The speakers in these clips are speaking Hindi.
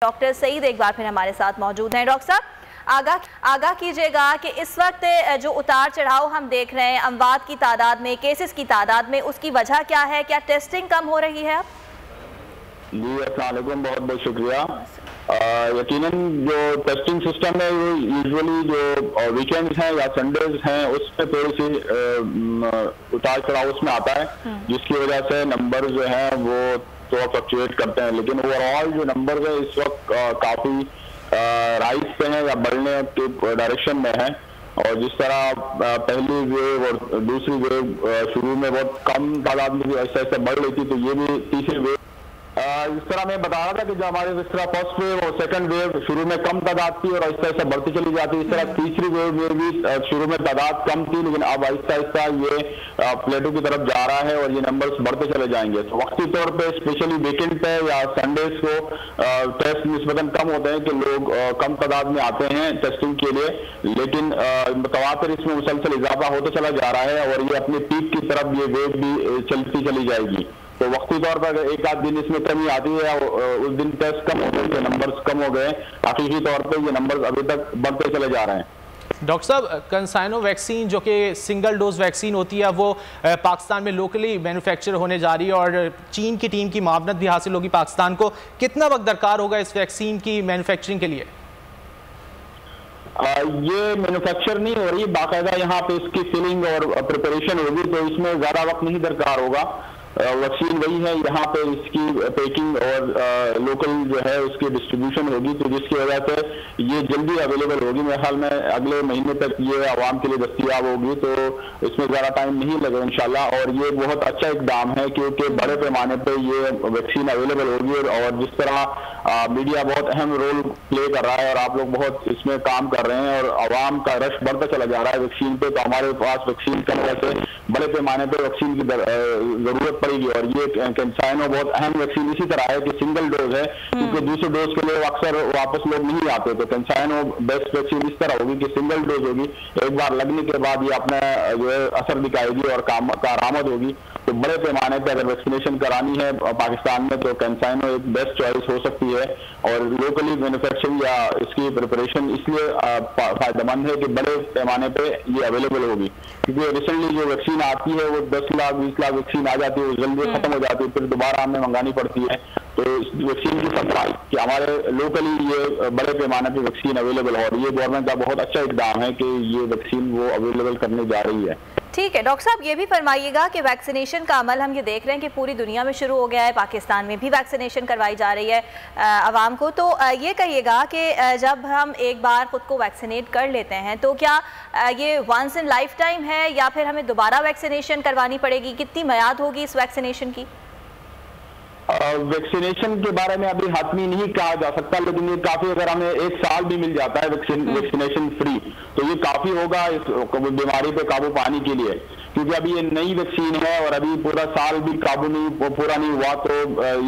डॉक्टर सईद एक बार फिर हमारे साथ मौजूद हैं। डॉक्टर साहब आगाह कीजिएगा कि इस वक्त जो उतार चढ़ाव हम देख रहे हैं अमवात की तादाद में, केसेस की तादाद में, उसकी वजह क्या है? क्या टेस्टिंग कम हो रही है अब? जी अस्सलाम वालेकुम, बहुत बहुत शुक्रिया। यकीनन जो टेस्टिंग सिस्टम है वो यूजुअली जो वीकेंड्स हैं या संडेज हैं उसमें थोड़ी सी उतार चढ़ाव उसमें आता है, जिसकी वजह से नंबर जो हैं वो तो फ्लक्चुएट करते हैं। लेकिन ओवरऑल जो नंबर है इस वक्त काफ़ी राइज पे हैं या बढ़ने के डायरेक्शन में है। और जिस तरह पहली वेव और दूसरी वेव शुरू में बहुत कम तादाद में ऐसे ऐसे बढ़ रही थी, तो ये भी तीसरी वेव इस तरह मैं बता रहा था कि जो हमारे इस तरह फर्स्ट वेव और सेकंड वेव शुरू में कम तादाद थी और आहिस्ता आहिस्ता बढ़ती चली जाती है, इस तरह तीसरी वेव में भी शुरू में तादाद कम थी, लेकिन अब आहिस्ता आहिस्ता ये प्लेटो की तरफ जा रहा है और ये नंबर्स बढ़ते चले जाएंगे। तो वक्ती तौर पे स्पेशली वीकेंड पे या संडेज को टेस्ट निस्बतन कम होते हैं कि लोग कम तादाद में आते हैं टेस्टिंग के लिए, लेकिन तवातर इसमें मुसलसल इजाफा होता चला जा रहा है और ये अपने पीक की तरफ ये वेव भी चलती चली जाएगी। तो वक्ती तौर पर एक आध दिन इसमें कमी आती है, उस दिन टेस्ट कम हो गए तो नंबर्स कम हो गए, हकीकी तौर पे ये नंबर्स अभी तक बढ़ते चले जा रहे हैं। डॉक्टर साहब, कंसाइनो वैक्सीन जो कि सिंगल डोज वैक्सीन होती है वो पाकिस्तान में लोकली मैन्युफैक्चर होने जा रही है और चीन की टीम की मावनत भी हासिल होगी पाकिस्तान को। कितना वक्त दरकार होगा इस वैक्सीन की मैन्युफैक्चरिंग के लिए? ये मैन्युफैक्चर नहीं हो रही, बाकायदा यहाँ पे इसकी फिलिंग और प्रिपरेशन होगी, तो इसमें ज़्यादा वक्त नहीं दरकार होगा। वैक्सीन वही है, यहाँ पे इसकी पैकिंग और लोकल जो है उसकी डिस्ट्रीब्यूशन होगी, तो जिसकी वजह से ये जल्दी अवेलेबल होगी। मेरे ख्याल में अगले महीने तक ये आवाम के लिए दस्तियाब होगी, तो इसमें ज़्यादा टाइम नहीं लगेगा इंशाल्लाह। और ये बहुत अच्छा इकदाम है क्योंकि बड़े पैमाने पे ये वैक्सीन अवेलेबल होगी और जिस तरह मीडिया बहुत अहम रोल प्ले कर रहा है और आप लोग बहुत इसमें काम कर रहे हैं और आवाम का रश बढ़ता चला जा रहा है वैक्सीन पे, तो हमारे पास वैक्सीन की वजह से बड़े पैमाने पर वैक्सीन की जरूरत पड़ेगी। और ये कंसाइनो बहुत अहम वैक्सीन इसी तरह है कि सिंगल डोज है, क्योंकि दूसरे डोज के लिए अक्सर वापस लोग नहीं आते, तो कंसाइनो बेस्ट वैक्सीन इस तरह होगी कि सिंगल डोज होगी, एक बार लगने के बाद ये अपना जो है असर दिखाएगी और कारामद होगी। तो बड़े पैमाने पर अगर वैक्सीनेशन करानी है पाकिस्तान में तो कंसाइनो एक बेस्ट चॉइस हो सकती है। और लोकली मैन्युफैक्चरिंग या इसकी प्रिपरेशन इसलिए फायदेमंद है कि बड़े पैमाने पे ये अवेलेबल होगी, क्योंकि रिसेंटली जो वैक्सीन आती है वो 10 लाख 20 लाख वैक्सीन आ जाती है, वो जल्दी खत्म हो जाती है, फिर दोबारा हमें मंगानी पड़ती है। तो इस वैक्सीन की सप्लाई कि हमारे लोकली ये बड़े पैमाने पे वैक्सीन अवेलेबल हो रही है, गवर्नमेंट का बहुत अच्छा इकदाम है कि ये वैक्सीन वो अवेलेबल करने जा रही है। ठीक है डॉक्टर साहब, ये भी फरमाइएगा कि वैक्सीनेशन का अमल हम ये देख रहे हैं कि पूरी दुनिया में शुरू हो गया है, पाकिस्तान में भी वैक्सीनेशन करवाई जा रही है आवाम को, तो ये कहिएगा कि जब हम एक बार खुद को वैक्सीनेट कर लेते हैं तो क्या ये वंस इन लाइफ टाइम है या फिर हमें दोबारा वैक्सीनेशन करवानी पड़ेगी? कितनी मियाद होगी इस वैक्सीनेशन की? वैक्सीनेशन के बारे में अभी हातमी नहीं कहा जा सकता, लेकिन ये काफी, अगर हमें 1 साल भी मिल जाता है वैक्सीनेशन फ्री, तो ये काफी होगा इस बीमारी पे काबू पाने के लिए, क्योंकि अभी ये नई वैक्सीन है और अभी पूरा साल भी काबू नहीं पूरा नहीं हुआ, तो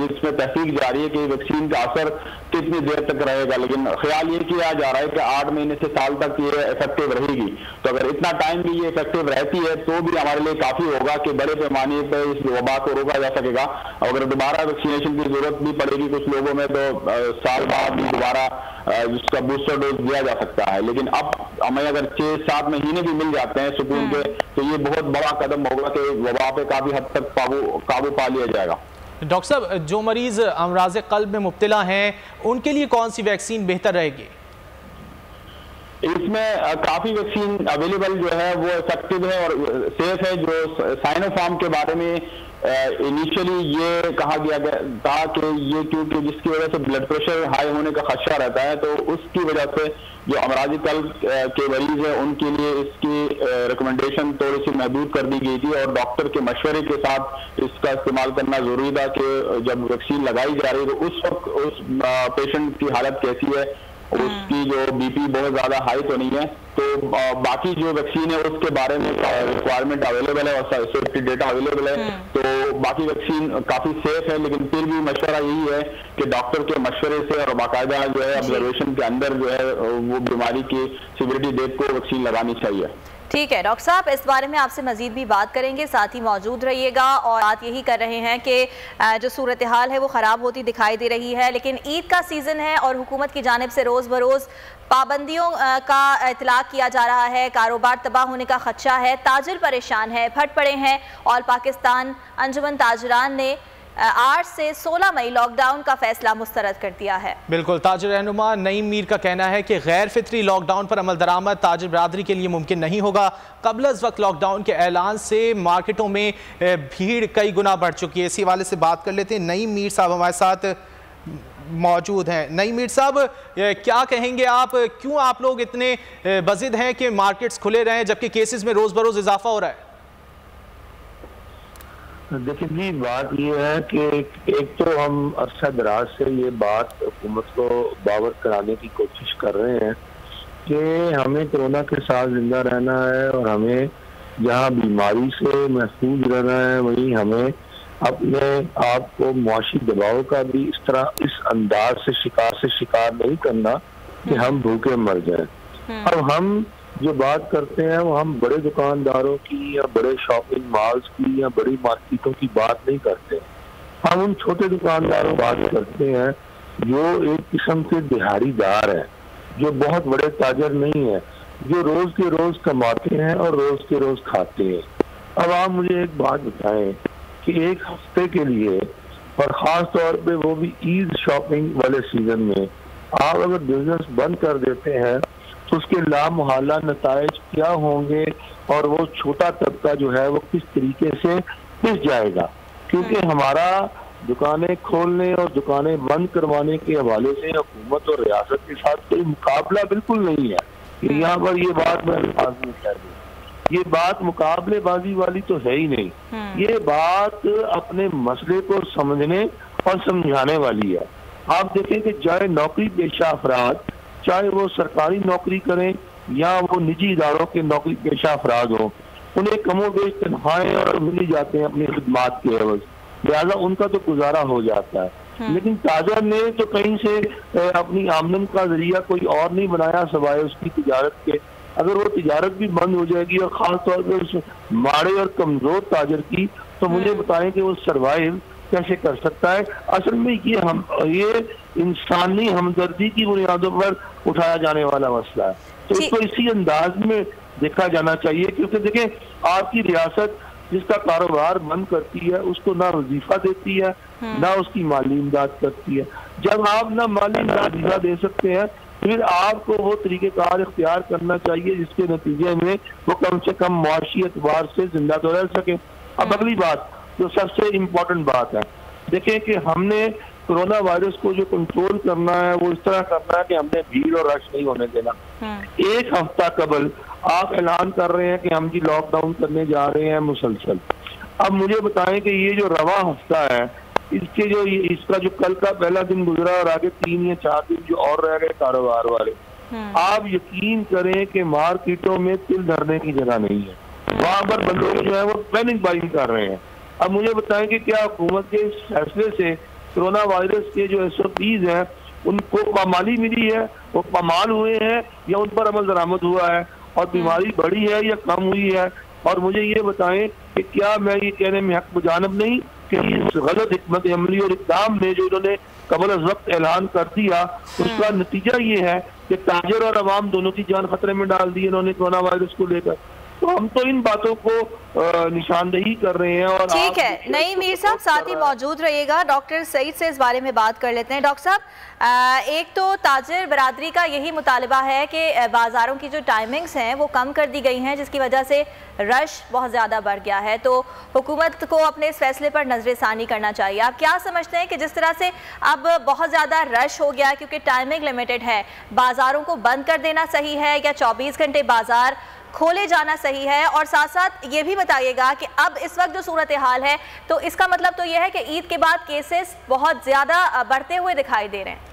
इसमें तहकीक जारी है कि वैक्सीन का असर कितनी देर तक रहेगा। लेकिन ख्याल ये किया जा रहा है कि 8 महीने से साल तक ये इफेक्टिव रहेगी, तो अगर इतना टाइम भी ये इफेक्टिव रहती है तो भी हमारे लिए काफी होगा कि बड़े पैमाने पर इस वबा को रोका जा सकेगा। अगर दोबारा वैक्सीनेशन की जरूरत भी पड़ेगी कुछ लोगों में तो साल बाद भी दोबारा जिसका बूस्टर डोज दिया जा सकता है। लेकिन अब हमें अगर 6-7 महीने भी मिल जाते हैं सुकून के, तो ये बहुत बड़ा कदम होगा कि वबा पे काफी हद तक काबू पा लिया जाएगा। डॉक्टर साहब, जो मरीज अमराज कल्ब में मुब्तला हैं उनके लिए कौन सी वैक्सीन बेहतर रहेगी? इसमें काफी वैक्सीन अवेलेबल जो है वो इफेक्टिव है और सेफ है। जो साइनोफार्म के बारे में इनिशियली ये कहा गया था कि ये क्योंकि जिसकी वजह से ब्लड प्रेशर हाई होने का खदशा रहता है, तो उसकी वजह से जो अमराजी कल्ब के मरीज है उनके लिए इसकी रिकमेंडेशन थोड़ी सी महदूद कर दी गई थी और डॉक्टर के मशवरे के साथ इसका इस्तेमाल करना जरूरी था कि जब वैक्सीन लगाई जा रही है तो उस वक्त उस पेशेंट की हालत कैसी है, उसकी जो बीपी बहुत ज्यादा हाई तो नहीं है। तो बाकी जो वैक्सीन है उसके बारे में रिक्वायरमेंट अवेलेबल है और सेफ्टी डेटा अवेलेबल है, तो बाकी वैक्सीन काफी सेफ है। लेकिन फिर भी मशवरा यही है कि डॉक्टर के मशवरे से और बाकायदा जो है ऑब्जर्वेशन के अंदर जो है वो बीमारी की सिवियरिटी देख को वैक्सीन लगानी चाहिए। ठीक है डॉक्टर साहब, इस बारे में आपसे मजीद भी बात करेंगे, साथ ही मौजूद रहिएगा। और बात यही कर रहे हैं कि जो सूरत हाल है वो ख़राब होती दिखाई दे रही है, लेकिन ईद का सीज़न है और हुकूमत की जानिब से रोज़ बरोज़ पाबंदियों का इतलाक़ किया जा रहा है, कारोबार तबाह होने का खदशा है, ताजिर परेशान है, फट पड़े हैं। और पाकिस्तान अंजुमन ताजरान ने 8 से 16 मई लॉकडाउन का फैसला मुस्तरद कर दिया है। बिल्कुल, ताजिर रहनुमा नईम मीर का कहना है कि गैर फितरी लॉकडाउन पर अमल दरामद ताजिर बरादरी के लिए मुमकिन नहीं होगा। कबल अज़ वक्त लॉकडाउन के ऐलान से मार्केटों में भीड़ कई गुना बढ़ चुकी है। इसी हवाले से बात कर लेते हैं। नईम मीर साहब हमारे साथ मौजूद हैं। नईम मीर साहब, क्या कहेंगे आप, क्यों आप लोग इतने बज़िद हैं कि मार्केट्स खुले रहें जबकि केसेस में रोज़ बरोज़ इजाफा हो रहा है? देखिए जी, बात ये है कि एक तो हम अरसा दराज से ये बात हुकूमत को बावर कराने की कोशिश कर रहे हैं कि हमें कोरोना के साथ जिंदा रहना है और हमें जहां बीमारी से महफूज रहना है वहीं हमें अपने आप को मुआशी दबाव का भी इस अंदाज से शिकार नहीं करना कि हम भूखे मर जाएं। अब हम जो बात करते हैं वो हम बड़े दुकानदारों की या बड़े शॉपिंग मॉल्स की या बड़ी मार्केटों की बात नहीं करते, हम उन छोटे दुकानदारों की बात करते हैं जो एक किस्म के दिहाड़ीदार हैं, जो बहुत बड़े ताजर नहीं है, जो रोज के रोज कमाते हैं और रोज के रोज खाते हैं। अब आप मुझे एक बात बताएं कि एक हफ्ते के लिए और खास तौर पे वो भी ईद शॉपिंग वाले सीजन में आप अगर बिजनेस बंद कर देते हैं तो उसके लामहल्ला नताइज क्या होंगे और वो छोटा तबका जो है वो किस तरीके से पिस जाएगा। क्योंकि हमारा दुकानें खोलने और दुकानें बंद करवाने के हवाले से हुकूमत और रियासत के साथ कोई मुकाबला बिल्कुल नहीं है। यहाँ पर ये बात मैं अल्फाज में कह दूं, ये बात मुकाबलेबाजी वाली तो है ही नहीं, ये बात अपने मसले को समझने और समझाने वाली है। आप देखें कि चाहे नौकरी पेशा अफराद, चाहे वो सरकारी नौकरी करें या वो निजी इदारों के नौकरी पेशा अफराद हो, उन्हें कमोबेश तनख्वाहें और मिल जाते हैं अपनी खिदमात के एवज, लिहाजा उनका तो गुजारा हो जाता है। लेकिन ताजर ने तो कहीं से अपनी आमदन का जरिया कोई और नहीं बनाया सवाए उसकी तिजारत के। अगर वो तिजारत भी बंद हो जाएगी और खास तौर पर उस माड़े और कमजोर ताजर की, तो मुझे बताएं कि वो सरवाइव कैसे कर सकता है। असल में ये इंसानी हमदर्दी की बुनियादों पर उठाया जाने वाला मसला है, तो इसको इसी अंदाज में देखा जाना चाहिए। क्योंकि देखें, आपकी रियासत जिसका कारोबार बंद करती है उसको ना वजीफा देती है ना उसकी माली इमदाद करती है। जब आप ना माली इमदाद दे सकते हैं फिर आपको वो तरीक़ेकार इख्तियार करना चाहिए जिसके नतीजे में वो कम से कम मुआशी एतबार से जिंदा तो रह सके। अब अगली बात जो सबसे इम्पोर्टेंट बात है, देखें कि हमने कोरोना वायरस को जो कंट्रोल करना है वो इस तरह करना है कि हमने भीड़ और रश नहीं होने देना। एक हफ्ता कबल आप ऐलान कर रहे हैं कि हम जी लॉकडाउन करने जा रहे हैं मुसलसल। अब मुझे बताएं कि ये जो रवा हफ्ता है इसका जो कल का पहला दिन गुजरा और आगे 3 या 4 दिन जो और रह गए कारोबार वाले, आप यकीन करें कि मार्केटों में तिल धरने की जगह नहीं है। वहां पर बंदे जो है वो पैनिक बाइंग कर रहे हैं। अब मुझे बताएं कि क्या हुकूमत के इस फैसले से कोरोना वायरस के जो SOPs हैं उनको पामाली मिली है, वो पामाल हुए हैं या उन पर अमल दरामद हुआ है और बीमारी बढ़ी है या कम हुई है? और मुझे ये बताएं कि क्या मैं ये कहने में हक मुजानब नहीं कि इस गलत हिकमत अमली और इक़दाम ने जो इन्होंने कबल अज़ वक्त ऐलान कर दिया उसका नतीजा ये है कि ताजर और अवाम दोनों की जान खतरे में डाल दी इन्होंने कोरोना वायरस को लेकर। तो हम तो इन बातों को निशानदेही कर रहे हैं। और ठीक है, नईम मीर साहब साथ ही मौजूद रहिएगा। डॉक्टर सईद से इस बारे में बात कर लेते हैं। डॉक्टर साहब, एक तो ताजिर बरादरी का यही मुतालबा है कि बाज़ारों की जो टाइमिंग्स हैं वो कम कर दी गई हैं जिसकी वजह से रश बहुत ज़्यादा बढ़ गया है, तो हुकूमत को अपने इस फैसले पर नज़रसानी करना चाहिए। आप क्या समझते हैं कि जिस तरह से अब बहुत ज़्यादा रश हो गया क्योंकि टाइमिंग लिमिटेड है, बाज़ारों को बंद कर देना सही है या 24 घंटे बाज़ार खोले जाना सही है? और साथ साथ ये भी बताइएगा कि अब इस वक्त जो सूरत हाल है तो इसका मतलब तो यह है कि ईद के बाद केसेस बहुत ज्यादा बढ़ते हुए दिखाई दे रहे हैं।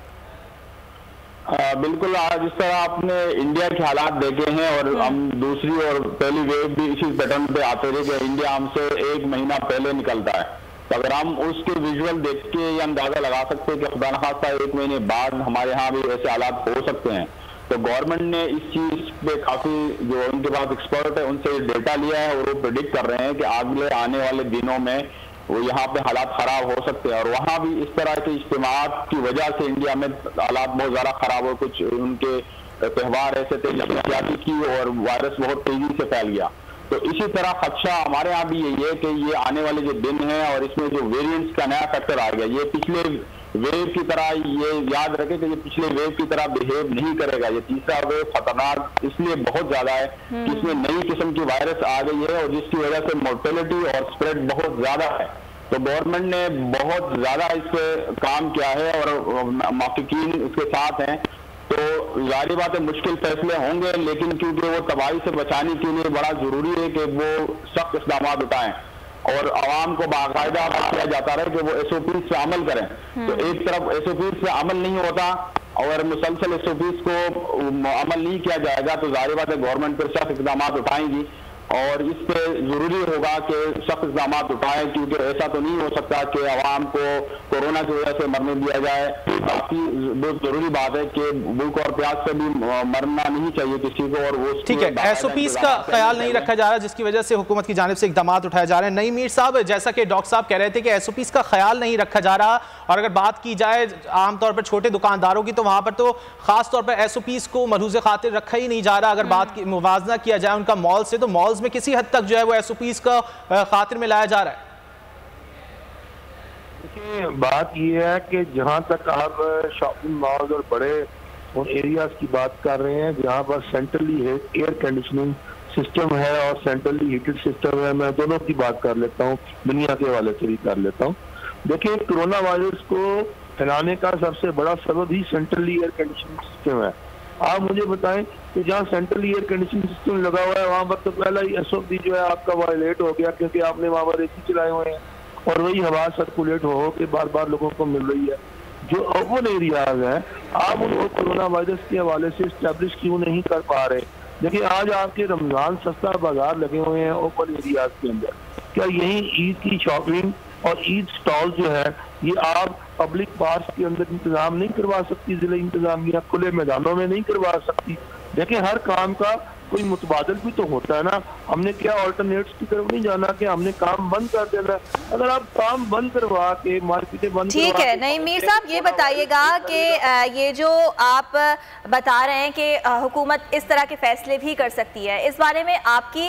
बिल्कुल, आज जिस तरह आपने इंडिया के हालात देखे हैं और हम दूसरी और पहली वेव भी इसी पैटर्न पे आते रहे कि इंडिया हमसे 1 महीना पहले निकलता है, तो अगर हम उसके विजुअल देख के ये अंदाजा लगा सकते हैं कि खुदा न खास्ता 1 महीने बाद हमारे यहाँ भी ऐसे हालात हो सकते हैं, तो तो गवर्नमेंट ने इस चीज पे काफी जो उनके पास एक्सपर्ट है उनसे डेटा लिया है और वो प्रेडिक्ट कर रहे हैं कि अगले आने वाले दिनों में वो यहाँ पे हालात खराब हो सकते हैं। और वहाँ भी इस तरह के इज्तिमात की वजह से इंडिया में हालात बहुत ज्यादा खराब हो, कुछ उनके त्यौहार ऐसे थे जिसमें ज्यादा की और वायरस बहुत तेजी से फैल गया। तो इसी तरह खदशा हमारे यहाँ भी यही है कि ये आने वाले जो दिन है और इसमें जो वेरिएंट्स का नया फैक्टर आ गया, ये पिछले वेव की तरह, ये याद रखें कि ये पिछले वेव की तरह बिहेव नहीं करेगा। ये तीसरा वेव खतरनाक इसलिए बहुत ज्यादा है कि इसमें नई किस्म की वायरस आ गई है और जिसकी वजह से मोर्टेलिटी और स्प्रेड बहुत ज्यादा है। तो गवर्नमेंट ने बहुत ज्यादा इस पे काम किया है और महक़क़ीन इसके साथ हैं। तो जाहिर बात है मुश्किल फैसले होंगे, लेकिन क्योंकि वो तबाही से बचाने के लिए बड़ा जरूरी है कि वो सख्त इक़दाम उठाएं और आवाम को बाकायदा किया जाता रहे कि वो SOP से अमल करें। तो एक तरफ SOP से अमल नहीं होता और मुसलसल SOP को अमल नहीं किया जाएगा तो जाहिर बात है गवर्नमेंट पर सख्त इक़दाम उठाएंगी और इस पे जरूरी होगा कि सख्त इक़दाम उठाएं, क्योंकि ऐसा तो नहीं हो सकता कि आवाम को कोरोना की वजह से मरने दिया जाए। काफी बहुत जरूरी बात है कि भूख और प्यास से भी मरना नहीं चाहिए किसी को। और वो ठीक है, SOPs का ख्याल नहीं रखा जा रहा जिसकी वजह से हुकूमत की जानिब से इक़दाम उठाए जा रहे हैं। नईम मीर साहब, जैसा कि डॉक्टर साहब कह रहे थे कि SOPs का ख्याल नहीं रखा जा रहा और अगर बात की जाए आमतौर पर छोटे दुकानदारों की तो वहां पर तो खास तौर पर SOPs को मलहूज़ खातिर रखा ही नहीं जा रहा। अगर बात की मुवाजना किया जाए उनका मॉल से, तो मॉल्स में किसी हद तक जो है वो SOPs का खातिर में लाया जा रहा है। देखिए, बात यह है कि जहां तक आप शॉपिंग मॉल और बड़े उन एरियाज की बात कर रहे हैं जहां पर सेंट्रली एयर कंडीशनिंग सिस्टम है और सेंट्रली हीटेड सिस्टम है, मैं दोनों की बात कर लेता हूँ, दुनिया के हवाले से भी कर लेता हूँ। देखिए, कोरोना वायरस को फैलाने का सबसे बड़ा सबब ही सेंट्रली एयर कंडीशनिंग सिस्टम है। आप मुझे बताएं कि जहाँ सेंट्रल एयर कंडीशनिंग सिस्टम लगा हुआ है वहाँ पर तो पहला ही SOP जो है आपका वायलेट हो गया, क्योंकि आपने वहाँ पर AC चलाए हुए हैं और वही हवा सर्कुलेट हो के बार बार लोगों को मिल रही है। जो अर्बन एरियाज हैं आप उनको कोरोना वायरस के हवाले से स्टैब्लिश क्यों नहीं कर पा रहे? देखिए, आज आपके रमजान सस्ता बाजार लगे हुए हैं ओपन एरियाज के अंदर। क्या यही ईद की शॉपिंग और ईद स्टॉल जो है ये आप पब्लिक पार्क के अंदर इंतजाम नहीं करवा सकती? जिला इंतजामिया खुले मैदानों में नहीं करवा सकती? देखिए, हर काम का कोई मुतबादल भी तो होता है ना। हमने क्या ऑल्टरनेट्स की तरफ नहीं जाना कि हमने काम बंद कर देना। अगर आप काम बंद करवा के मार्केटें बंद, ठीक है। नईम मीर साहब, ये बताइएगा कि ये जो आप बता रहे हैं कि हुकूमत इस तरह के फैसले भी कर सकती है, इस बारे में आपकी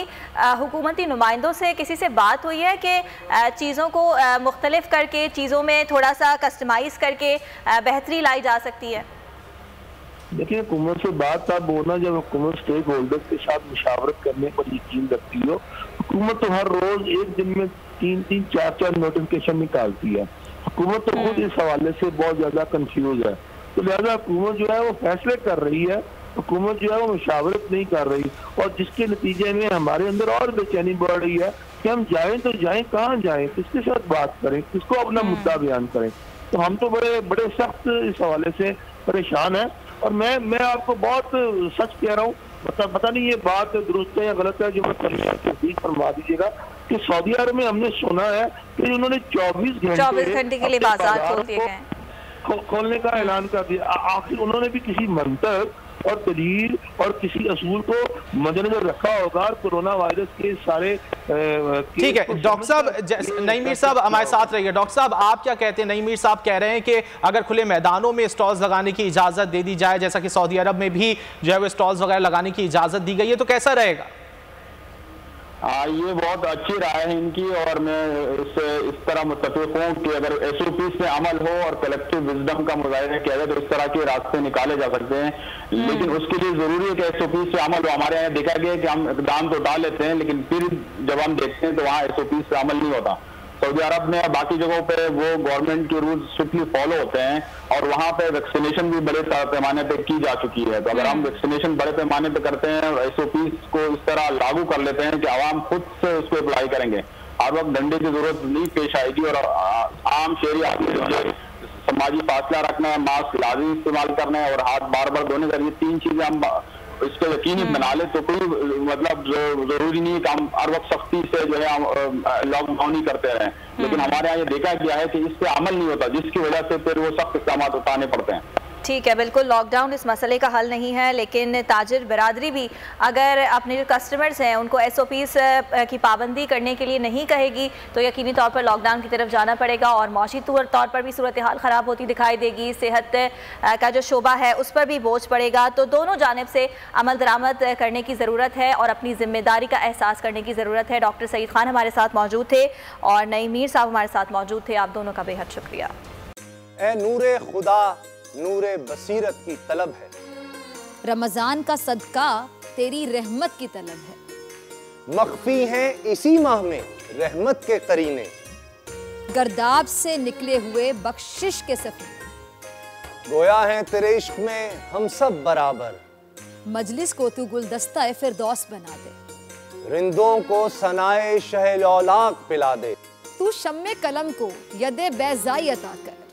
हुकूमती नुमाइंदों से किसी से बात हुई है कि चीज़ों को मुख्तलिफ करके, चीज़ों में थोड़ा सा कस्टमाइज़ करके बेहतरी लाई जा सकती है? देखिए, हुकूमत से बात तब होना जब हुकूमत स्टेक होल्डर्स के साथ मुशावरत करने पर यकीन रखती हो। हुकूमत तो हर रोज एक दिन में 3-3, 4-4 नोटिफिकेशन निकालती है। हुकूमत तो खुद इस हवाले से बहुत ज्यादा कंफ्यूज है। तो लिहाजा हुकूमत जो है वो फैसले कर रही है, हुकूमत जो है वो मुशावरत नहीं कर रही और जिसके नतीजे में हमारे अंदर और बेचैनी बढ़ रही है कि हम जाएं तो जाएं, कहाँ जाएं, किसके साथ बात करें, किसको अपना मुद्दा बयान करें। तो हम तो बड़े सख्त इस हवाले से परेशान हैं। और मैं आपको बहुत सच कह रहा हूँ, पता नहीं ये बात दुरुस्त है या गलत है, जो मैं तस्दीक फरमा दीजिएगा कि सऊदी अरब में हमने सुना है कि उन्होंने 24 घंटे के लिए बाजार खोल दिए गए, खोलने का ऐलान कर दिया। आखिर उन्होंने भी किसी मंतक और दलील और किसी असूल को मद्देनजर रखा होगा और कोरोना वायरस के सारे ठीक है। डॉक्टर साहब, नईम मीर साहब हमारे साथ रहिए। डॉक्टर साहब, आप क्या कहते हैं? नईम मीर साहब कह रहे हैं कि अगर खुले मैदानों में स्टॉल्स लगाने की इजाजत दे दी जाए, जैसा कि सऊदी अरब में भी जो है वो स्टॉल्स वगैरह लगाने की इजाजत दी गई है, तो कैसा रहेगा? ये बहुत अच्छी राय है इनकी और मैं इससे इस तरह मुत्तफिक हूँ कि अगर SOP से अमल हो और कलेक्टिव विजडम का मुजाहिरा किया जाए तो इस तरह के रास्ते निकाले जा सकते हैं। लेकिन उसके लिए जरूरी है कि SOP से अमल हो। हमारे यहाँ देखा गया कि हम इक़दाम तो उठा लेते हैं लेकिन फिर जब हम देखते हैं तो वहाँ SOP से अमल नहीं होता। सऊदी अरब में बाकी जगहों पे वो गवर्नमेंट के रूल्स स्ट्रिक्टली फॉलो होते हैं और वहाँ पे वैक्सीनेशन भी बड़े पैमाने पे की जा चुकी है। तो अगर हम वैक्सीनेशन बड़े पैमाने पे करते हैं और SOPs को इस तरह लागू कर लेते हैं कि आवाम खुद से उसको अप्लाई करेंगे, हर वक्त डंडे की जरूरत नहीं पेश आएगी और आम शहरी आदमी समाजी फासला रखना है, मास्क लाजमी इस्तेमाल करना है और हाथ बार बार धोने का, ये 3 चीजें हम इसको यकीनी बना ले तो कोई मतलब जरूरी नहीं कि हम हर वक्त सख्ती से जो है लॉकडाउन ही करते रहें। लेकिन हमारे यहाँ ये देखा गया है कि इस पे अमल नहीं होता, जिसकी वजह से फिर वो सख्त इक़दाम उठाने पड़ते हैं। ठीक है, बिल्कुल लॉकडाउन इस मसले का हल नहीं है, लेकिन ताजिर बिरादरी भी अगर अपने जो कस्टमर्स हैं उनको SOPs की पाबंदी करने के लिए नहीं कहेगी तो यकीनी तौर पर लॉकडाउन की तरफ जाना पड़ेगा और मौशी तौर पर भी सूरत हाल ख़राब होती दिखाई देगी। सेहत का जो शोबा है उस पर भी बोझ पड़ेगा। तो दोनों जानिब से अमल दरामद करने की ज़रूरत है और अपनी जिम्मेदारी का एहसास करने की ज़रूरत है। डॉक्टर सईद खान हमारे साथ मौजूद थे और नईम मीर साहब हमारे साथ मौजूद थे। आप दोनों का बेहद शुक्रिया। ए नूरे खुदा नूरे बसीरत की तलब है, रमजान का सदका तेरी रहमत की तलब है। मख्फी हैं इसी माह में रहमत के करीने, गर्दाब से निकले हुए बख्शिश के सफीने, गोया है तेरे इश्क में हम सब बराबर, मजलिस को तू गुलदस्ता फिरदौस बना दे, रिंदों को सनाए शहलौलाक पिला दे, तू शम्मे कलम को यदे बैज़ाई अता कर,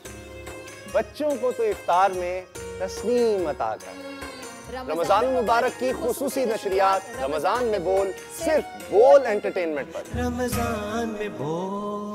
बच्चों को तो इफ्तार में तस्नीम अता कर। रमजान मुबारक की खुसूसी नशरियात रमजान में बोल, सिर्फ बोल एंटरटेनमेंट पर। रमजान में बोल।